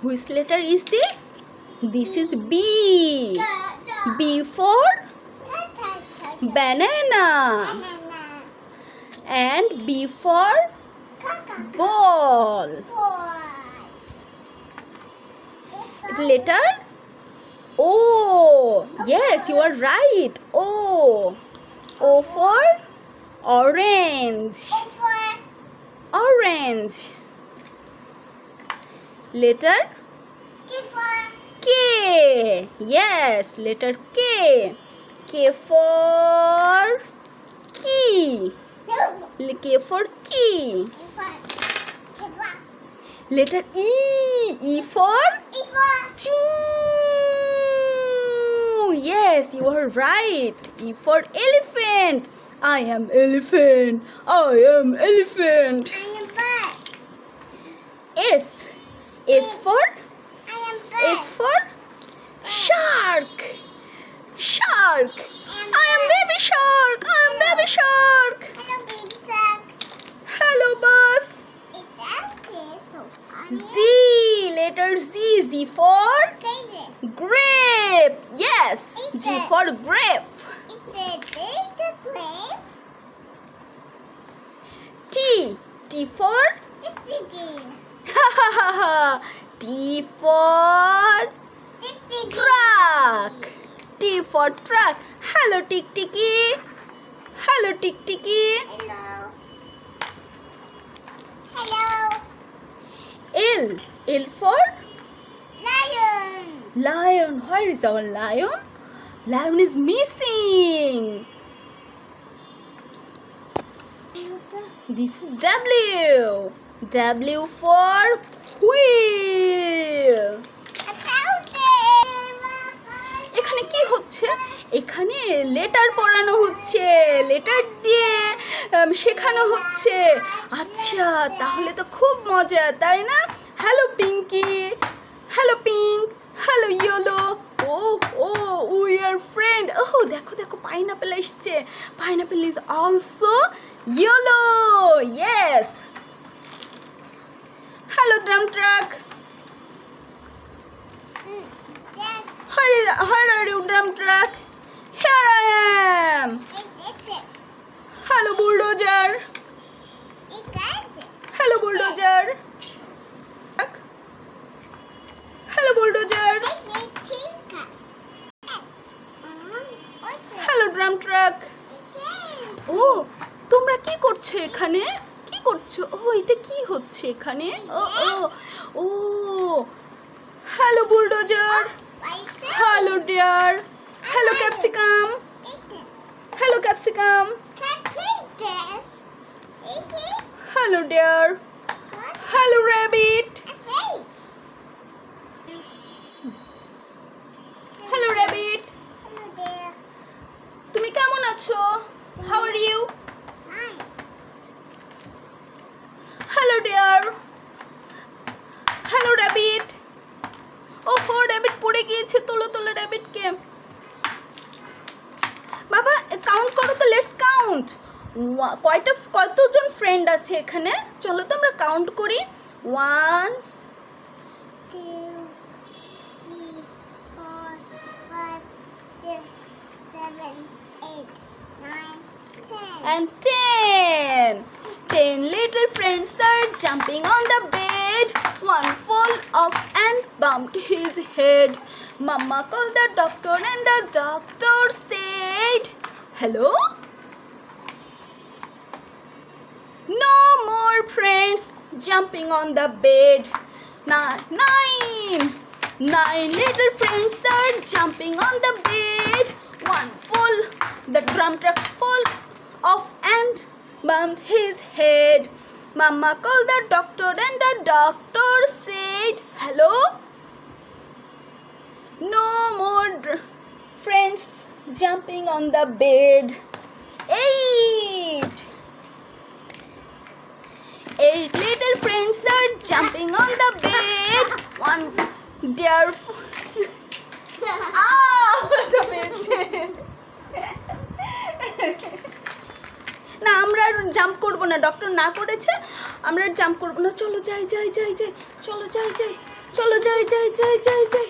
Which letter is this? This is B. B for banana. And B for ball. Letter O. Yes, you are right. O. O for orange. Orange. Letter K. Yes, letter K. K for key. K for key. Letter E. E for chew. Yes, you are right. E for elephant. I am elephant. I am elephant. S. S for shark. Shark. I am baby shark. I am baby shark. Hello, bus. Z. Letter Z. Z for grape. Yes. G for grape. T. T for T for truck. T for truck. Hello, Tik Tiki. Hello, Tik Tiki. Hello. L. L for Lion. lion. Where is our lion? Lion is missing. This is W. W for wheel. এখানে কি হচ্ছে? এখানে letter পড়ানো হচ্ছে, letter দিয়ে শেখানো হচ্ছে। আচ্ছা, তাহলে তো খুব মজা, তাই না? Hello Pinky, hello pink, hello yellow. Oh oh we are friend. ও দেখো দেখো, পাইনাপেল এসছে। Pineapple is also yellow. Yes. Hello drum truck. Where are you, drum truck? Here I am. Hello, bulldozer. Hello, bulldozer. Hello, bulldozer. Hello, drum truck. ও তোমরা কি করছো এখানে? কি করছো? ও এটা কি হচ্ছে এখানে? Oh oh oh hello bulldozer. Hello dear. Hello capsicum. Hello capsicum. Hello dear. Hello rabbit. Hello rabbit. তুমি কেমন আছো? How are you? Hello dear. Hello rabbit. ওহো র্যাবিট পড়ে গিয়েছে, তোলো তোলো র্যাবিটকে। বাবা কাউন্ট করো তো, লেটস কাউন্ট। কতজন ফ্রেন্ড আছে এখানে? চলো তো আমরা কাউন্ট করি। 1 2 3 4 5 6 7 8 9 10 and 10 little friends are jumping on the bed. One fell off and bumped his head. Mama called the doctor and the doctor said, hello? No more friends jumping on the bed. Nine little friends are jumping on the bed. One fell, the drum truck fell off and bumped his head. Mama called the doctor and the doctor said, hello? No more friends jumping on the bed. 8 little friends are jumping on the bed. One dear না আমরা আর jump করবো না, doctor না করেছে, আমরা আর jump করবো না। চলো যাই যাই যাই যাই, চলো যাই যাই, চলো যাই যাই যাই যাই যাই,